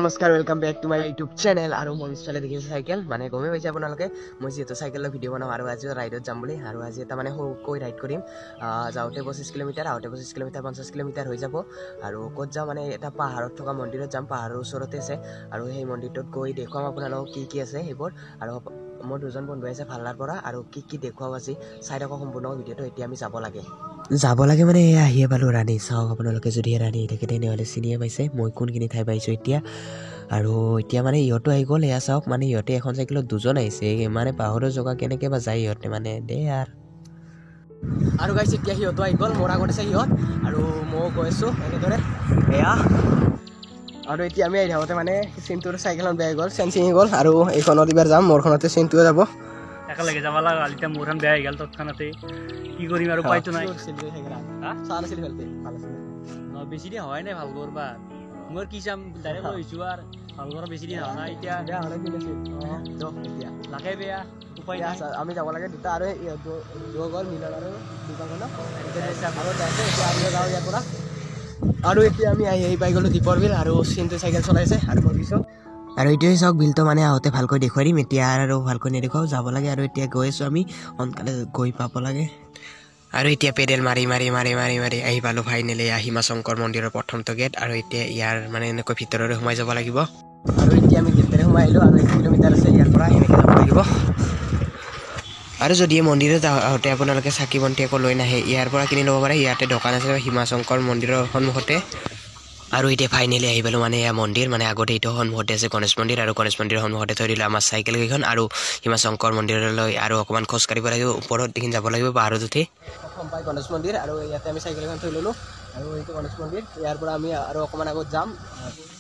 নমস্কাৰ welcome back to my YouTube channel আৰু মই পিছফালে দেখিছোঁ চাইকেল মানে গমে পাইছে আপোনালোকে মই যিহেতু চাইকেলৰ ভিডিঅ' বনাওঁ আৰু আজি ৰাইডত যাম বুলি আৰু আজি এটা মানে সৰুকৈ ৰাইড কৰিম যাওঁতে 25 কিলোমিটাৰ আহোঁতে 25 কিলোমিটাৰ 50 কিলোমিটাৰ হৈ যাব আৰু ক'ত যাওঁ মানে এটা পাহাৰত থকা মন্দিৰত যাম পাহাৰৰ ওচৰতে আছে আৰু সেই মন্দিৰটোত গৈ দেখুৱাম আপোনালোকক কি আছে সেইবোৰ আৰু মোৰ দুজন বন্ধু আছে ভালনাৰ পৰা আৰু কি দেখুৱাও আজি চাই থাকক সম্পূৰ্ণ ভিডিঅ'টো এতিয়া আমি যাব লাগে মানে আহিয়ে পালোঁ ৰাণী চাওক আপোনালোকে যদি ৰাণী থাকে তেনেহ'লে চিনিয়ে পাইছে মই কোনখিনি ঠাই পাইছোঁ এতিয়া আৰু এতিয়া মানে ইহঁতো আহি গ'ল এয়া চাওক মানে ইহঁতে এখন চাইকেলত দুজন আহিছে মানে পাহাৰৰ জেগা কেনেকৈ বা যায় ইহঁতে মানে দে আৰু গাইছ এতিয়া সিহঁতো আহি গ'ল মোৰ আগত আছে সিহঁত আৰু মই গৈ আছোঁ এনেদৰে এয়া আৰু এতিয়া আমি আহি থাকোঁতে মানে চিন্তুৰ চাইকেলখন বেয়া হৈ গ'ল চেন ছিঙি গ'ল আৰু এইখনত এইবাৰ যাম মোৰখনতে চিন্তুৱে যাব একেলগে যাব লাগা এতিয়া মোৰখন বেয়া হৈ গ'ল তৎক্ষণাতে কি কৰিম আৰু উপায়তো নাই বেছি দিন হোৱাই নাই ভাল কৰবা মোৰ কি চাম ডাইৰেক্ট হৈছোঁ আৰু ভাল কৰা বেছি দিন হোৱা নাই এতিয়া বেয়া হ'লে কি আছিল এতিয়া লাগে বেয়া উপায় নাই আমি যাব লাগে দুটা আৰু গ'ল মিলন আৰু দোকানখনত যাওঁ ইয়াৰ পৰা আৰু এতিয়া আমি আহি পাই গ'লোঁ দীপৰ বিল আৰু চিন্তু চাইকেল চলাইছে আৰু মই পিছত আৰু এইটোৱে চাওক বিলটো মানে আহোঁতে ভালকৈ দেখুৱাই দিম এতিয়া আৰু ভালকৈ নেদেখুৱাওঁ যাব লাগে আৰু এতিয়া গৈ আছোঁ আমি সোনকালে গৈ পাব লাগে আৰু এতিয়া পেডেল মাৰি আহি পালোঁ ফাইনেলি হিমা শংকৰ মন্দিৰৰ প্ৰথমটো গেট আৰু এতিয়া ইয়াৰ মানে এনেকৈ ভিতৰলৈ সোমাই যাব লাগিব আৰু এতিয়া আমি গেটেৰে সোমাই আহিলোঁ আৰু 1 কিলোমিটাৰ আছে ইয়াৰ পৰা এনেকৈ যাব লাগিব আৰু যদি মন্দিৰত আহোঁতে আপোনালোকে চাকি বন্তি একো লৈ নাহে ইয়াৰ পৰা কিনি ল'ব পাৰে ইয়াতে দোকান আছে হিমা শংকৰ মন্দিৰৰ সন্মুখতে আৰু এতিয়া ফাইনেলি আহি পালোঁ মানে এয়া মন্দিৰ মানে আগতে এইটো সন্মুখতে আছে গণেশ মন্দিৰ আৰু গণেশ মন্দিৰৰ সন্মুখতে থৈ দিলোঁ আমাৰ চাইকেল কেইখন আৰু হিমা শংকৰ মন্দিৰলৈ আৰু অকণমান খোজকাঢ়িব লাগিব ওপৰত দেখি যাব লাগিব পাহাৰত উঠি প্ৰথম পাই গণেশ মন্দিৰ আৰু ইয়াতে আমি চাইকেলখন থৈ ল'লোঁ আৰু এইটো গণেশ মন্দিৰ ইয়াৰ পৰা আমি আৰু অকণমান আগত যাম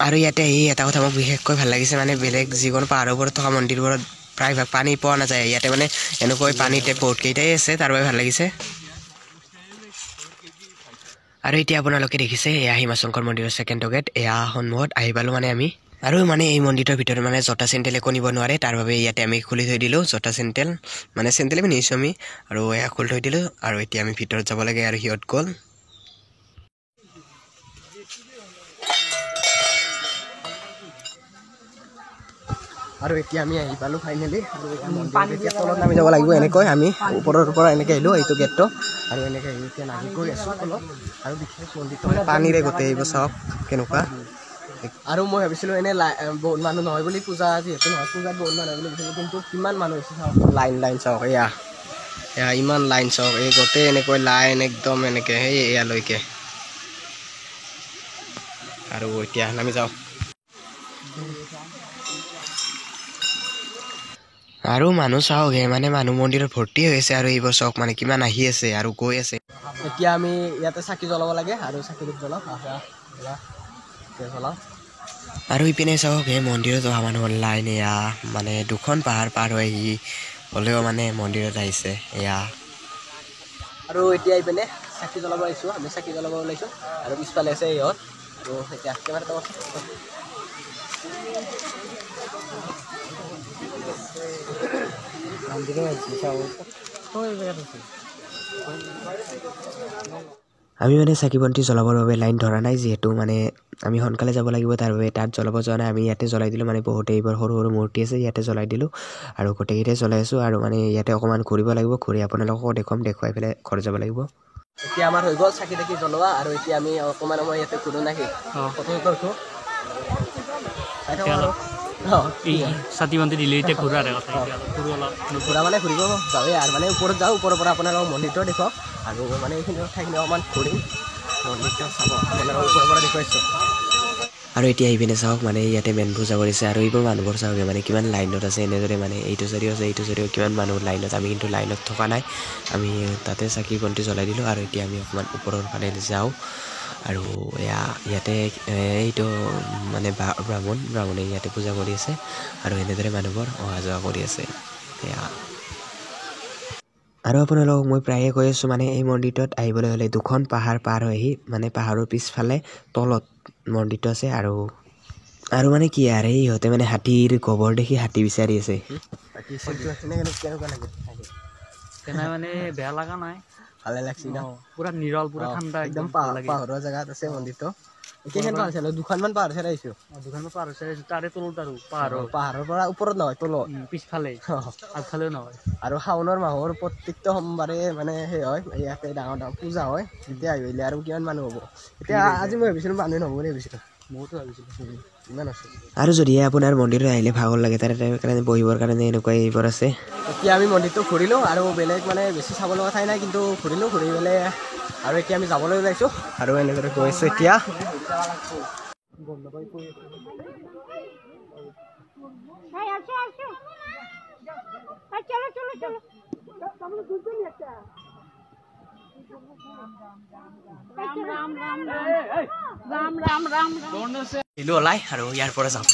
আৰু ইয়াতে এই এটা কথা মোক বিশেষকৈ ভাল লাগিছে মানে বেলেগ যিকোনো পাহাৰৰ ওপৰত থকা মন্দিৰবোৰত প্ৰায়ভাগ পানী পোৱা নাযায় ইয়াতে মানে এনেকৈ পানীতে বহুতকেইটাই আছে তাৰ বাবে ভাল লাগিছে আৰু এতিয়া আপোনালোকে দেখিছে এয়া হিমা শংকৰ মন্দিৰৰ ছেকেণ্ড গেট এয়া সন্মুখত আহি পালোঁ মানে আমি আৰু মানে এই মন্দিৰটোৰ ভিতৰত মানে জোতা চেণ্ডেল একো নিব নোৱাৰে তাৰ বাবে ইয়াতে আমি খুলি থৈ দিলোঁ জোতা চেণ্ডেল মানে চেণ্ডেল আমি নিছোঁ আমি আৰু এয়া খুলি থৈ দিলোঁ আৰু এতিয়া আমি ভিতৰত যাব লাগে আৰু সিহঁত গ'ল আৰু এতিয়া আমি আহি পালোঁ ফাইনেলি এতিয়া তলত নামি যাব লাগিব এনেকৈ আমি ওপৰৰ পৰা এনেকৈ আহিলোঁ এইটো গেটটো আৰু এনেকৈ আহি এতিয়া নামি গৈ আছোঁ তলত আৰু বিশেষ মন্দিৰটো পানীৰে গোটেই এইবোৰ চাওক কেনেকুৱা আৰু মই ভাবিছিলোঁ এনেই বহুত মানুহ নহয় বুলি পূজা যিহেতু নহয় পূজাত বহুত মানুহ বুলি ভাবিছিলোঁ কিন্তু কিমান মানুহ হৈছে চাওক লাইন চাওক এয়া ইমান লাইন চাওক এই গোটেই এনেকৈ লাইন একদম এনেকৈ সেই এয়ালৈকে আৰু এতিয়া নামি যাওঁ আৰু মানুহ চাওক মানে মানুহ মন্দিৰত ভৰ্তি হৈ আছে আৰু এইবোৰ চাওক মানে কিমান আহি আছে আৰু গৈ আছে এতিয়া আমি ইয়াতে চাকি জ্বলাব লাগে আৰু চাকি জ্বলাওঁ আৰু ইপিনে চাওক মন্দিৰত অহা মানুহৰ লাইন এয়া মানে দুখন পাহাৰ পাৰ হৈ আহি হ'লেও মানে মন্দিৰত আহিছে এয়া আৰু এতিয়া এইপিনে চাকি জ্বলাব আহিছোঁ আমি চাকি জ্বলাব ওলাইছোঁ আৰু পিছফালে আছে ইহঁত আৰু এতিয়া কেমেৰাটো আমি মানে চাকি বন্তি জ্বলাবৰ বাবে লাইন ধৰা নাই যিহেতু মানে আমি সোনকালে যাব লাগিব তাৰ বাবে তাত জ্বলাব যোৱা নাই আমি ইয়াতে জ্বলাই দিলোঁ মানে বহুতে এইবোৰ সৰু সৰু মূৰ্তি আছে ইয়াতে জ্বলাই দিলোঁ আৰু গোটেইকেইটাই জ্বলাই আছোঁ আৰু মানে ইয়াতে অকণমান ঘূৰিব লাগিব ঘূৰি আপোনালোককো দেখুৱাই পেলাই ঘৰ যাব লাগিব এতিয়া আমাৰ হৈ গ'ল চাকি তাকি জ্বলোৱা আৰু এতিয়া আমি অকণমান সময় ইয়াতে ঘূৰো নাকি চাতি বন্তি দিলে এতিয়া ঘূৰা ঘূৰা মানে ঘূৰিব যাওঁৱেই আৰু মানে ওপৰত যাওঁ ওপৰৰ পৰা আপোনালোকক মন্দিৰটো দেখুৱাওক আৰু মানে এইখিনি ঠাইখিনি অকণমান ঘূৰিম মন্দিৰটো চাব আপোনালোকক ওপৰৰ পৰা দেখুৱাইছোঁ আৰু এতিয়া আহি পিনে চাওক মানে ইয়াতে মেইন পূজা কৰিছে আৰু এইবোৰ মানুহবোৰ চাওক মানে কিমান লাইনত আছে এনেদৰে মানে এইটো চাৰিও আছে এইটো চাৰিও কিমান মানুহ লাইনত আমি কিন্তু লাইনত থকা নাই আমি তাতে চাকি বন্তি জ্বলাই দিলোঁ আৰু এতিয়া আমি অকণমান ওপৰৰ ফালে যাওঁ আৰু ইয়াতে এইটো মানে ব্ৰাহ্মণে ইয়াতে পূজা কৰি আছে আৰু এনেদৰে মানুহবোৰ অহা যোৱা কৰি আছে আৰু আপোনালোকক মই প্ৰায়ে কৈ আছোঁ মানে এই মন্দিৰটোত আহিবলৈ হ'লে দুখন পাহাৰ পাৰ হৈ আহি মানে পাহাৰৰ পিছফালে তলত মন্দিৰটো আছে আৰু মানে কি আৰু ইহঁতে মানে হাতীৰ গোবৰ দেখি হাতী বিচাৰি আছে তেনে মানে বেয়া লগা নাই ভালে লাগছে পুৰা নিৰল পুৰা ঠাণ্ডা একদম পাহাৰৰ জেগাত আছে মন্দিৰটো কেইখন পাহাৰ চালো দুখনমান পাহাৰ চাই আহিছো দুখনমান পাহাৰ চাই আহিছো তাৰে তলত আৰু পাহাৰৰ পৰা ওপৰত নহয় তলত পিছফালে আগফালেও নহয় আৰু শাওণৰ মাহৰ প্ৰত্যেকটো সোমবাৰে মানে সেই হয় ইয়াতে ডাঙৰ ডাঙৰ পূজা হয় তেতিয়া আহিলে আৰু কিমান মানুহ হ'ব এতিয়া আজি মই ভাবিছিলো মানুহ নহ'ব বুলি ভাবিছিলো মইতো ভাবিছিলো ইমান আছে আৰু যদি আপোনাৰ মন্দিৰত আহিলে ভাগৰ লাগে তাৰ কাৰণে বহিবৰ কাৰণে এনেকুৱা এইবোৰ আছে এতিয়া আমি মন্দিৰটো ঘূৰিলোঁ আৰু বেলেগ মানে বেছি চাব লগা ঠাই নাই কিন্তু ঘূৰিলোঁ ঘূৰি পেলাই আৰু এতিয়া আমি যাবলৈ ওলাইছোঁ আৰু এনেদৰে গৈ আছোঁ এতিয়া দিলোঁ ওলাই আৰু ইয়াৰ পৰা যাম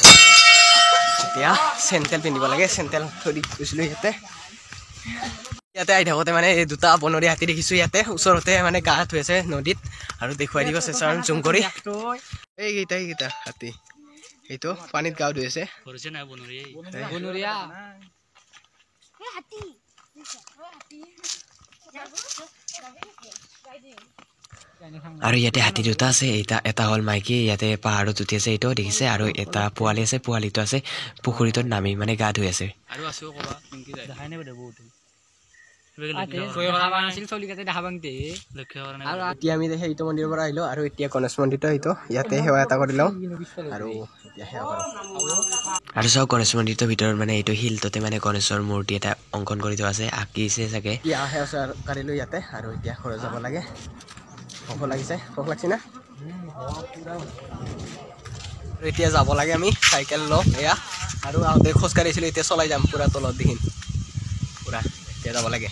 এতিয়া চেণ্ডেল পিন্ধিব লাগে চেণ্ডেল থৈ দি গৈছিলোঁ ইয়াতে আহি থাকোঁতে মানে এই দুটা বনৰীয়া হাতী দেখিছোঁ ইয়াতে ওচৰতে মানে গা ধুই আছে নদীত আৰু দেখুৱাই দিব চেষ্টা জুম কৰি এইকেইটা হাতী এইটো পানীত গা ধুই আছে আৰু ইয়াতে হাতী দুটা আছে এটা হ'ল মাইকী ইয়াতে পাহাৰত উঠি আছে এইটো দেখিছে আৰু এটা পোৱালি আছে পোৱালিটো আছে পুখুৰীটোত নামি মানে গা ধুই আছে এতিয়া আমি সেইটো মন্দিৰৰ পৰা আহিলোঁ আৰু এতিয়া গণেশ মন্দিৰটো সেইটো ইয়াতে সেৱা এটা কৰি লওঁ আৰু এতিয়া সেৱা কৰোঁ আৰু চাওক গণেশ মন্দিৰটোৰ ভিতৰত মানে এইটো শিলটোতে মানে গণেশৰ মূৰ্তি এটা অংকন কৰি থোৱা আছে আঁকিছে চাগে এতিয়া সেৱা কৰিলোঁ ইয়াতে আৰু এতিয়া ঘৰত যাব লাগে ভোক লাগিছে ভোক লাগছে না এতিয়া যাব লাগে আমি চাইকেল লওঁ এয়া আৰু আহোঁতে খোজকাঢ়িছিলোঁ এতিয়া চলাই যাম পূৰা তলত দেখিম পূৰা এতিয়া যাব লাগে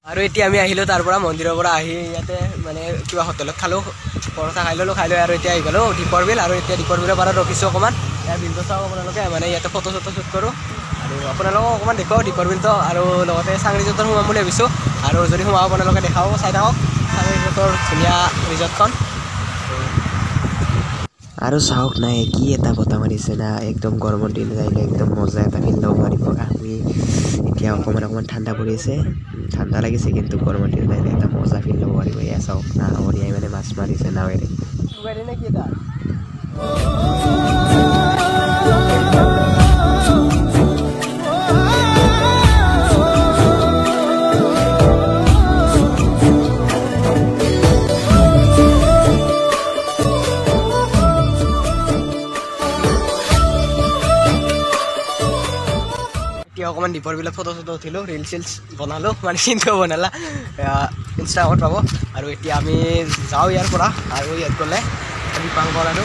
আৰু এতিয়া আমি আহিলোঁ তাৰ পৰা মন্দিৰৰ পৰা আহি ইয়াতে মানে কিবা হোটেলত খালোঁ পৰঠা খাই ল'লোঁ আৰু এতিয়া আহি গ'লোঁ দীপৰ বিল আৰু এতিয়া দীপৰ বিলৰ পৰা ৰখিছোঁ অকণমান ইয়াৰ বিলটো চাওঁ আপোনালোকে মানে ইয়াতে ফটো চটো শ্বুট কৰোঁ আৰু আপোনালোকক অকণমান দেখুৱাওঁ দীপৰ বিলটো আৰু লগতে চাং ৰিজৰ্টত সোমাম বুলি ভাবিছোঁ আৰু যদি সোমাওঁ আপোনালোকে দেখাব চাই থাকক চাং ৰিজৰ্টৰ ধুনীয়া ৰিজৰ্টখন আৰু চাওক নাই কি এটা বতাহ মাৰিছে না একদম গৰমৰ দিন আহিলে একদম মজা এটা ফিল ল'ব পাৰিব আমি এতিয়া অকণমান ঠাণ্ডা পৰি আছে ঠাণ্ডা লাগিছে কিন্তু গৰমৰ দিন আহিলে এটা মজা ফিল ল'ব পাৰিব এয়া চাওক না অৰিয়াই মানে মাছ মাৰিছে নাৱেৰে অকণমান দীপৰ বিলত ফটো চটো উঠিলোঁ ৰিল চিলছ বনালোঁ মানে কিন্তু বনালা ইনষ্টাগ্ৰামত পাব আৰু এতিয়া আমি যাওঁ ইয়াৰ পৰা আৰু ইয়াত গ'লে দীপাংকৰ আৰু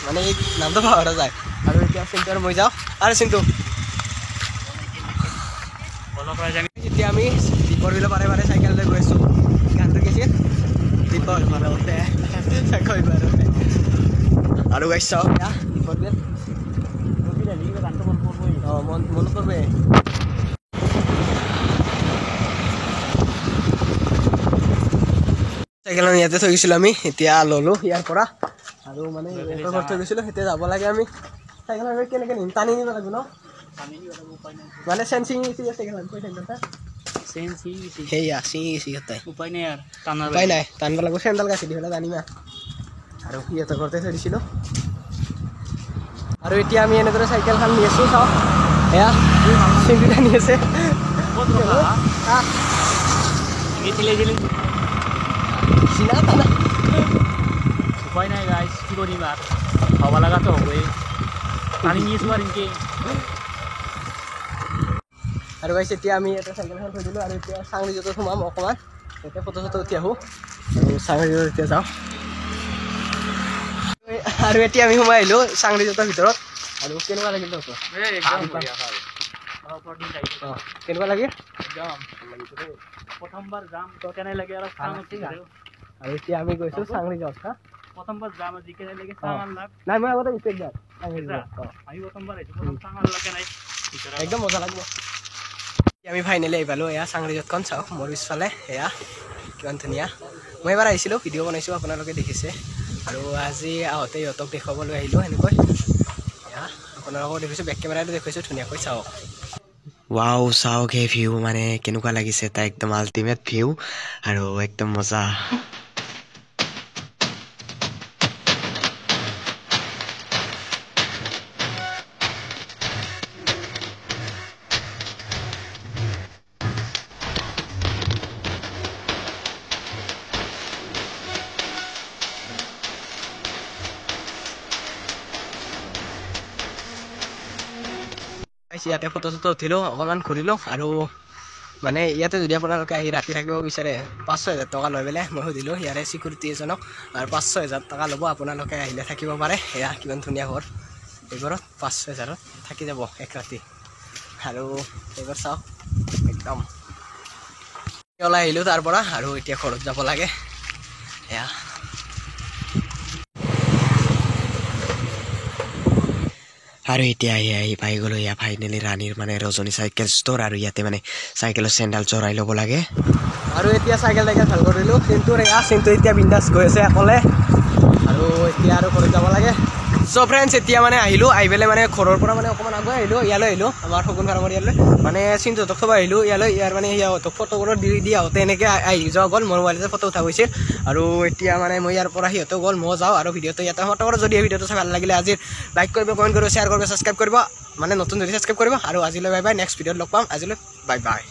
মানে এই নামটো পাহৰা যায় আৰু এতিয়া চিন্তু আৰু মই যাওঁ আৰু চিন্তু এতিয়া আমি দীপৰ বিলৰ পাৰে পাৰে চাইকেল লৈ গৈ আছোঁ গানটো গৈছিল দীপৰ বাৰতে আৰু গাইছ চাওঁ এয়া দীপৰ বিল মনত পৰবে চাইকেলখন ইয়াতে থৈ গৈছিলোঁ আমি এতিয়া ল'লোঁ ইয়াৰ পৰা আৰু মানে ঘৰত থৈ গৈছিলোঁ এতিয়া যাব লাগে আমি চাইকেলখন কেনেকৈ নিম টানি নিব লাগিব ন মানে চেন চিঙি গৈছে চাইকেলখন কৈ থাকিব সেয়া চিঙি গৈছে সিহঁতে উপায় নাই টানিব লাগিব চেণ্ডেল গাছি দি পেলাই টানিমা আৰু সিহঁতৰ ঘৰতে থৈ দিছিলোঁ আৰু এতিয়া আমি এনেদৰে চাইকেলখন নি আছোঁ চাওঁ এয়া চিন্তিটা নি আছে উপায় নাই গাইজ কি কৰিম আৰ হবা লাগাতো হবই পানি নিয়েছো আৰ ইনকে আৰু গাইজ এতিয়া আমি এটা চাইকেলখন থৈ দিলোঁ আৰু এতিয়া চাং ৰিজৰ্টত সোমাম অকণমান এতিয়া ফটো চটো উঠি আহোঁ আৰু চাং ৰিজৰ্টত এতিয়া যাওঁ আৰু এতিয়া আমি সোমাই আহিলোঁ চাং ৰিজৰ্টৰ ভিতৰত আৰু কেনেকুৱা লাগিল কেনেকুৱা লাগে প্ৰথমবাৰ যাম তো কেনে লাগে আৰ আৰু এতিয়া আমি গৈছোঁ চাং ৰিজৰ্ট হা প্রথমবার যাম আজি কেনে লাগে সামান লাগ নাই মই আগতে গৈছোঁ একবাৰ আমি প্ৰথমবাৰ আহিছোঁ প্ৰথম সামান লাগে নাই একদম মজা লাগিব আমি ফাইনেলি আহি পালোঁ এয়া চাং ৰিজৰ্টখন চাওক মোৰ পিছফালে এয়া কিমান ধুনীয়া মই এবাৰ আহিছিলোঁ ভিডিঅ' বনাইছোঁ আপোনালোকে দেখিছে আৰু আজি আহোঁতে ইহঁতক দেখুৱাবলৈ আহিলোঁ সেনেকৈ এয়া আপোনালোকক দেখিছোঁ বেক কেমেৰাটো দেখুৱাইছোঁ ধুনীয়াকৈ চাওক ৱাও চাওক সেই ভিউ মানে কেনেকুৱা লাগিছে এটা একদম আল্টিমেট ভিউ আৰু একদম মজা ইয়াতে ফটো চটো উঠিলোঁ অকণমান ঘূৰিলোঁ আৰু মানে ইয়াতে যদি আপোনালোকে আহি ৰাতি থাকিব বিচাৰে 5,000 টকা লৈ পেলাই মই সুধিলোঁ ইয়াৰে চিকিউৰিটি এজনক আৰু 5,000 টকা ল'ব আপোনালোকে আহিলে থাকিব পাৰে এয়া কিমান ধুনীয়া ঘৰ এইবোৰত 5,000 থাকি যাব এক ৰাতি আৰু এইবোৰ চাওক একদম ওলাই আহিলোঁ তাৰ পৰা আৰু এতিয়া ঘৰত যাব লাগে এয়া আৰু এতিয়া আহি পাই গ'লোঁ এয়া ফাইনেলি ৰাণীৰ মানে ৰজনী চাইকেল ষ্ট'ৰ আৰু ইয়াতে মানে চাইকেলৰ চেণ্ডেল চৰাই ল'ব লাগে আৰু এতিয়া চাইকেল ভাল কৰিলোঁ কিন্তু এতিয়া বিন্দাছ গৈ আছে অকলে আৰু এতিয়া আৰু ঘৰত যাব লাগে চ' ফ্ৰেণ্ডছ এতিয়া মানে আহিলোঁ আহি পেলাই মানে ঘৰৰ পৰা মানে অকণমান আগুৱাই আহিলোঁ ইয়ালৈ আহিলোঁ আমাৰ সগুন ফাৰ্মৰ ইয়ালৈ মানে চিন্তুহঁতক থ'ব আহিলোঁ ইয়ালৈ ইয়াৰ মানে সিহঁতক ফটোবোৰত দি আহোঁতে এনেকৈ আহি যোৱা গ'ল মোৰ মোবাইলতে ফটো উঠা গৈছিল আৰু এতিয়া মানে মই ইয়াৰ পৰা সিহঁতেও গ'ল মই যাওঁ আৰু ভিডিঅ'টো ইয়াতে সমাপ্ত কৰোঁ যদি এই ভিডিঅ'টো চাই ভাল লাগিলে আজি লাইক কৰিব কমেণ্ট কৰিব শ্বেয়াৰ কৰিব ছাবস্ক্ৰাইব কৰিব মানে নতুন যদি ছাবস্ক্ৰাইব কৰিব আৰু আজিলৈ বাই বাই নেক্সট ভিডিঅ'ত লগ পাম আজিলৈ বাই বাই